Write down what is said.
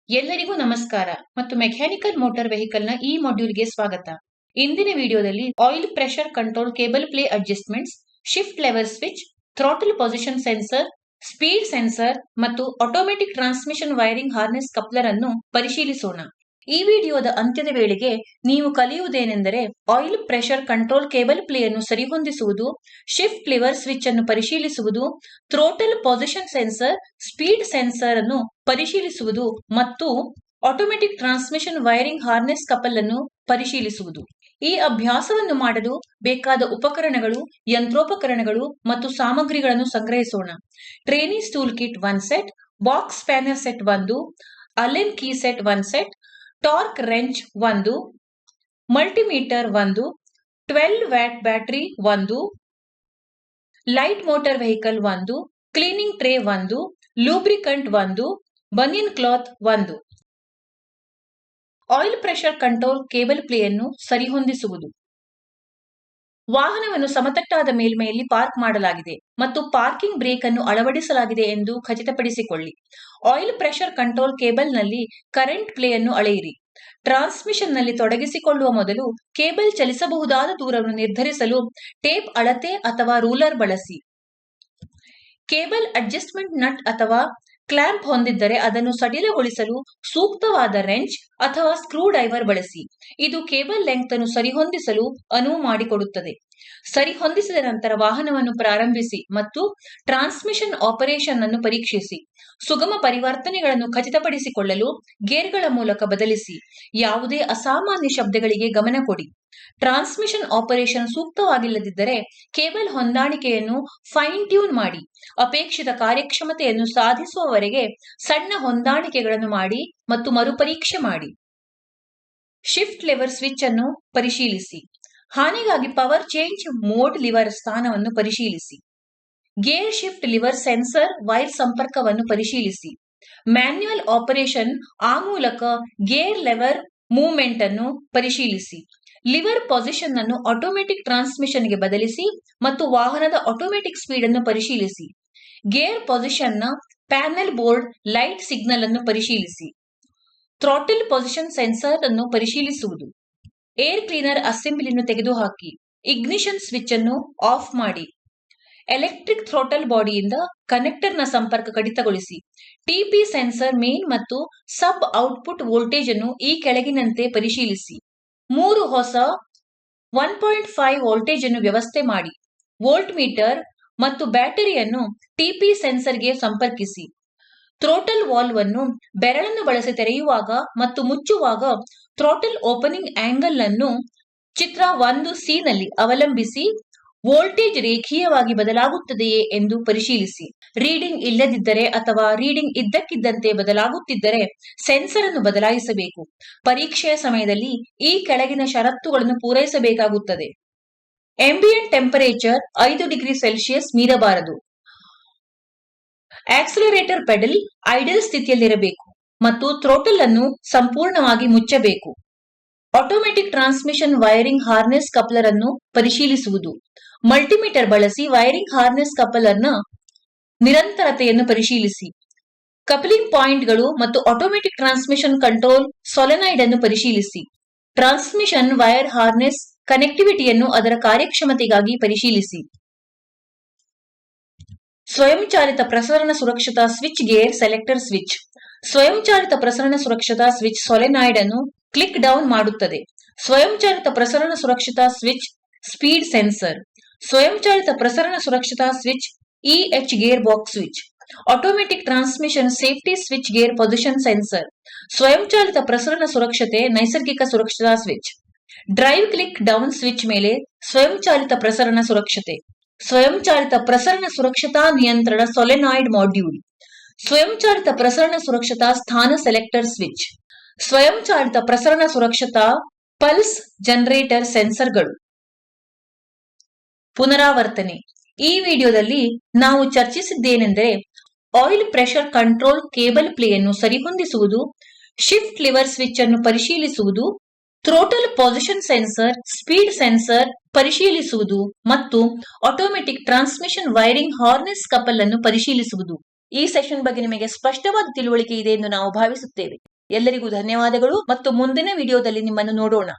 ಎಲ್ಲರಿಗೂ ನಮಸ್ಕಾರ ಮತ್ತು ಮೆಕ್ಯಾನಿಕಲ್ ಮೋಟಾರ್ ವೆಹಿಕಲ್ ನ ಈ ಮಾಡ್ಯೂಲ್ಗೆ ಸ್ವಾಗತ. ಇಂದಿನ ವಿಡಿಯೋದಲ್ಲಿ oil pressure control cable play adjustments, shift lever switch, throttle position sensor, speed sensor ಮತ್ತು automatic transmission wiring harness coupler ಅನ್ನು ಪರಿಶೀಲಿಸೋಣ. ಈ ವಿಡಿಯೋದ ಅಂತ್ಯದ ವೇಳೆಗೆ ನೀವು ಕಲಿಯುವುದೇನೆಂದರೆ oil pressure control cable play ಅನ್ನು ಸರಿಹೊಂದಿಸುವುದು, ಶಿಫ್ಟ್ ಲಿವರ್ ಸ್ವಿಚ್ ಅನ್ನು ಪರಿಶೀಲಿಸುವುದು, throttle position sensor, speed sensor ಅನ್ನು ಪರಿಶೀಲಿಸುವುದು ಮತ್ತು automatic transmission wiring harness coupler ಅನ್ನು ಪರಿಶೀಲಿಸುವುದು. ಈ ಅಭ್ಯಾಸವನ್ನು ಮಾಡಲು ಬೇಕಾದ ಉಪಕರಣಗಳು, ಯಂತ್ರೋಪಕರಣಗಳು ಮತ್ತು ಸಾಮಗ್ರಿಗಳನ್ನು ಸಂಗ್ರಹಿಸೋಣ. Trainees tool kit 1 set, box spanner set 1, Allen key set 1 set, torque wrench 1, multimeter 1, 12 watt battery 1, light motor vehicle 1, cleaning tray 1, lubricant 1, banian cloth 1. Oil pressure control cable play ಅನ್ನು ಸರಿಹೊಂದಿಸುವುದು. ವಾಹನವನ್ನು ಸಮತಟ್ಟಾದ ಮೇಲ್ಮೈಯಲ್ಲಿ ಪಾರ್ಕ್ ಮಾಡಲಾಗಿದೆ ಮತ್ತು ಪಾರ್ಕಿಂಗ್ ಬ್ರೇಕ್ ಅನ್ನು ಅಳವಡಿಸಲಾಗಿದೆ ಎಂದು ಖಚಿತಪಡಿಸಿಕೊಳ್ಳಿ. ಆಯಿಲ್ ಪ್ರೆಷರ್ ಕಂಟ್ರೋಲ್ ಕೇಬಲ್ ನಲ್ಲಿ ಕರೆಂಟ್ ಪ್ಲೇ ಅನ್ನು ಅಳೆಯಿರಿ. ಟ್ರಾನ್ಸ್ಮಿಷನ್ ನಲ್ಲಿ ತೊಡಗಿಸಿಕೊಳ್ಳುವ ಮೊದಲು ಕೇಬಲ್ ಚಲಿಸಬಹುದಾದ ದೂರವನ್ನು ನಿರ್ಧರಿಸಲು ಟೇಪ್ ಅಳತೆ ಅಥವಾ ರೂಲರ್ ಬಳಸಿ. ಕೇಬಲ್ ಅಡ್ಜಸ್ಟ್ಮೆಂಟ್ ನಟ್ ಅಥವಾ ಕ್ಲ್ಯಾಂಪ್ ಹೊಂದಿದ್ದರೆ ಅದನ್ನು ಸಡಿಲಗೊಳಿಸಲು ಸೂಕ್ತವಾದ ರೆಂಚ್ ಅಥವಾ ಸ್ಕ್ರೂ ಡ್ರೈವರ್ ಬಳಸಿ. ಇದು ಕೇಬಲ್ ಲೆಂತ್ ಅನ್ನು ಸರಿಹೊಂದಿಸಲು ಅನುವು ಮಾಡಿಕೊಡುತ್ತದೆ. ಸರಿಹೊಂದಿಸಿದ ನಂತರ ವಾಹನವನ್ನು ಪ್ರಾರಂಭಿಸಿ ಮತ್ತು ಟ್ರಾನ್ಸ್ಮಿಷನ್ ಆಪರೇಷನ್ ಅನ್ನು ಪರೀಕ್ಷಿಸಿ. ಸುಗಮ ಪರಿವರ್ತನೆಗಳನ್ನು ಖಚಿತಪಡಿಸಿಕೊಳ್ಳಲು ಗೇರ್ಗಳ ಮೂಲಕ ಬದಲಿಸಿ. ಯಾವುದೇ ಅಸಾಮಾನ್ಯ ಶಬ್ದಗಳಿಗೆ ಗಮನ ಕೊಡಿ. ಟ್ರಾನ್ಸ್ಮಿಷನ್ ಆಪರೇಷನ್ ಸೂಕ್ತವಾಗಿಲ್ಲದಿದ್ದರೆ ಕೇಬಲ್ ಹೊಂದಾಣಿಕೆಯನ್ನು ಫೈನ್ ಟ್ಯೂನ್ ಮಾಡಿ. ಅಪೇಕ್ಷಿತ ಕಾರ್ಯಕ್ಷಮತೆಯನ್ನು ಸಾಧಿಸುವವರೆಗೆ ಸಣ್ಣ ಹೊಂದಾಣಿಕೆಗಳನ್ನು ಮಾಡಿ ಮತ್ತು ಮರುಪರೀಕ್ಷೆ ಮಾಡಿ. ಶಿಫ್ಟ್ ಲೆವರ್ ಸ್ವಿಚ್ ಅನ್ನು ಪರಿಶೀಲಿಸಿ. ಹಾನಿಗಾಗಿ ಪವರ್ ಚೇಂಜ್ ಮೋಡ್ ಲಿವರ್ ಸ್ಥಾನವನ್ನು ಪರಿಶೀಲಿಸಿ. Gear shift liver sensor wire ಸಂಪರ್ಕವನ್ನು ಪರಿಶೀಲಿಸಿ. ಮ್ಯಾನ್ಯುಯಲ್ ಆಪರೇಷನ್ ಆ ಮೂಲಕ ಗೇರ್ ಲೆವರ್ ಮೂವ್ಮೆಂಟ್ ಅನ್ನು ಪರಿಶೀಲಿಸಿ. ಲಿವರ್ ಪೊಸಿಷನ್ ಅನ್ನು ಆಟೋಮೆಟಿಕ್ ಟ್ರಾನ್ಸ್ಮಿಷನ್ ಗೆ ಬದಲಿಸಿ ಮತ್ತು ವಾಹನದ ಆಟೋಮೆಟಿಕ್ ಸ್ಪೀಡ್ ಅನ್ನು ಪರಿಶೀಲಿಸಿ. ಗೇರ್ ಪೊಸಿಷನ್ ನ ಪ್ಯಾನೆಲ್ ಬೋರ್ಡ್ ಲೈಟ್ ಸಿಗ್ನಲ್ ಅನ್ನು ಪರಿಶೀಲಿಸಿ. ಥ್ರಾಟಲ್ ಪೊಸಿಷನ್ ಸೆನ್ಸರ್ ಅನ್ನು ಪರಿಶೀಲಿಸುವುದು. ಏರ್ ಕ್ಲೀನರ್ ಅಸೆಂಬ್ಲಿಯನ್ನು ತೆಗೆದುಹಾಕಿ. ಇಗ್ನಿಷನ್ ಸ್ವಿಚ್ ಅನ್ನು ಆಫ್ ಮಾಡಿ. ಎಲೆಕ್ಟ್ರಿಕ್ ಥ್ರಾಟಲ್ ಬಾಡಿಯಿಂದ ಕನೆಕ್ಟರ್ ನ ಸಂಪರ್ಕ ಕಡಿತಗೊಳಿಸಿ. ಟಿಪಿ ಸೆನ್ಸರ್ ಮೇನ್ ಮತ್ತು ಸಬ್ ಔಟ್ಪುಟ್ ವೋಲ್ಟೇಜ್ ಅನ್ನು ಈ ಕೆಳಗಿನಂತೆ ಪರಿಶೀಲಿಸಿ. 3 ಹೊಸ 1.5 ವೋಲ್ಟೇಜ್ ಅನ್ನು ವ್ಯವಸ್ಥೆ ಮಾಡಿ. ವೋಲ್ಟ್ ಮೀಟರ್ ಮತ್ತು ಬ್ಯಾಟರಿಯನ್ನು ಟಿಪಿ ಸೆನ್ಸರ್ಗೆ ಸಂಪರ್ಕಿಸಿ. ಥ್ರೋಟಲ್ ವಾಲ್ವ್ ಅನ್ನು ಬೆರಳನ್ನು ಬಳಸಿ ತೆರೆಯುವಾಗ ಮತ್ತು ಮುಚ್ಚುವಾಗ ಥ್ರೋಟಲ್ ಓಪನಿಂಗ್ ಆಂಗಲ್ ಅನ್ನು ಚಿತ್ರ 1C ನಲ್ಲಿ ಅವಲಂಬಿಸಿ ವೋಲ್ಟೇಜ್ ರೇಖೀಯವಾಗಿ ಬದಲಾಗುತ್ತದೆಯೇ ಎಂದು ಪರಿಶೀಲಿಸಿ. ರೀಡಿಂಗ್ ಇಲ್ಲದಿದ್ದರೆ ಅಥವಾ ರೀಡಿಂಗ್ ಇದ್ದಕ್ಕಿದ್ದಂತೆ ಬದಲಾಗುತ್ತಿದ್ದರೆ ಸೆನ್ಸರ್ ಅನ್ನು ಬದಲಾಯಿಸಬೇಕು. ಪರೀಕ್ಷೆಯ ಸಮಯದಲ್ಲಿ ಈ ಕೆಳಗಿನ ಷರತ್ತುಗಳನ್ನು ಪೂರೈಸಬೇಕಾಗುತ್ತದೆ. ಎಂಬಿಯಂಟ್ ಟೆಂಪರೇಚರ್ 5 ಡಿಗ್ರಿ ಸೆಲ್ಸಿಯಸ್ ಮೀರಬಾರದು. ಆಕ್ಸಿಲರೇಟರ್ ಪೆಡಲ್ ಐಡಲ್ ಸ್ಥಿತಿಯಲ್ಲಿರಬೇಕು ಮತ್ತು ಥ್ರೋಟಲ್ ಅನ್ನು ಸಂಪೂರ್ಣವಾಗಿ ಮುಚ್ಚಬೇಕು. Automatic transmission wiring harness coupler ಅನ್ನು ಪರಿಶೀಲಿಸುವುದು. ಮಲ್ಟಿಮೀಟರ್ ಬಳಸಿ ವೈರಿಂಗ್ ಹಾರ್ನೆಸ್ ಕಪ್ಲರ್ ನ ನಿರಂತರತೆಯನ್ನು ಪರಿಶೀಲಿಸಿ. ಕಪ್ಲಿಂಗ್ ಪಾಯಿಂಟ್ಗಳು ಮತ್ತು ಆಟೋಮೆಟಿಕ್ ಟ್ರಾನ್ಸ್ಮಿಷನ್ ಕಂಟ್ರೋಲ್ ಸೊಲೆನಾಯ್ಡ್ ಅನ್ನು ಪರಿಶೀಲಿಸಿ. ಟ್ರಾನ್ಸ್ಮಿಷನ್ ವೈರ್ ಹಾರ್ನೆಸ್ ಕನೆಕ್ಟಿವಿಟಿಯನ್ನು ಅದರ ಕಾರ್ಯಕ್ಷಮತೆಗಾಗಿ ಪರಿಶೀಲಿಸಿ. ಸ್ವಯಂಚಾಲಿತ ಪ್ರಸರಣ ಸುರಕ್ಷತಾ ಸ್ವಿಚ್ ಗೇರ್ ಸೆಲೆಕ್ಟರ್ ಸ್ವಿಚ್. ಸ್ವಯಂಚಾಲಿತ ಪ್ರಸರಣ ಸುರಕ್ಷತಾ ಸ್ವಿಚ್ ಸೊಲೆನಾಯ್ಡ್ ಅನ್ನು ಕ್ಲಿಕ್ ಡೌನ್ ಮಾಡುತ್ತದೆ. ಸ್ವಯಂಚಾಲಿತ ಪ್ರಸರಣ ಸುರಕ್ಷತಾ ಸ್ವಿಚ್ ಸ್ಪೀಡ್ ಸೆನ್ಸರ್. ಸ್ವಯಂಚಾಲಿತ ಪ್ರಸರಣ ಸುರಕ್ಷತಾ switch EH gear box switch. Automatic transmission safety switch gear position sensor. ಸ್ವಯಂಚಾಲಿತ ಪ್ರಸರಣ ಸುರಕ್ಷತೆ ನೈಸರ್ಗಿಕ ಸುರಕ್ಷತಾ switch. Drive click down switch ಮೇಲೆ ಸ್ವಯಂಚಾಲಿತ ಪ್ರಸರಣ ಸುರಕ್ಷತೆ. ಸ್ವಯಂಚಾಲಿತ ಪ್ರಸರಣ ಸುರಕ್ಷತಾ ನಿಯಂತ್ರಣ ಸೊಲೆನಾಯ್ಡ್ ಮಾಡ್ಯೂಲ್. ಸ್ವಯಂಚಾಲಿತ ಪ್ರಸರಣ ಸುರಕ್ಷತಾ ಸ್ಥಾನ ಸೆಲೆಕ್ಟರ್ ಸ್ವಿಚ್. ಸ್ವಯಂಚಾಲಿತ ಪ್ರಸರಣ ಸುರಕ್ಷತಾ ಪಲ್ಸ್ ಜನರೇಟರ್ ಸೆನ್ಸರ್ಗಳು. ಪುನರಾವರ್ತನೆ. ಈ ವಿಡಿಯೋದಲ್ಲಿ ನಾವು ಚರ್ಚಿಸಿದ್ದೇನೆಂದರೆ oil pressure control cable play ಅನ್ನು ಸರಿಹೊಂದಿಸುವುದು, ಶಿಫ್ಟ್ ಲಿವರ್ ಸ್ವಿಚ್ ಅನ್ನು ಪರಿಶೀಲಿಸುವುದು, throttle position sensor, speed sensor ಪರಿಶೀಲಿಸುವುದು ಮತ್ತು automatic transmission wiring harness coupler ಅನ್ನು ಪರಿಶೀಲಿಸುವುದು. ಈ ಸೆಷನ್ ಬಗ್ಗೆ ನಿಮಗೆ ಸ್ಪಷ್ಟವಾದ ತಿಳುವಳಿಕೆ ಇದೆ ಎಂದು ನಾವು ಭಾವಿಸುತ್ತೇವೆ. ಎಲ್ಲರಿಗೂ ಧನ್ಯವಾದಗಳು ಮತ್ತು ಮುಂದಿನ ವಿಡಿಯೋದಲ್ಲಿ ನಿಮ್ಮನ್ನು ನೋಡೋಣ.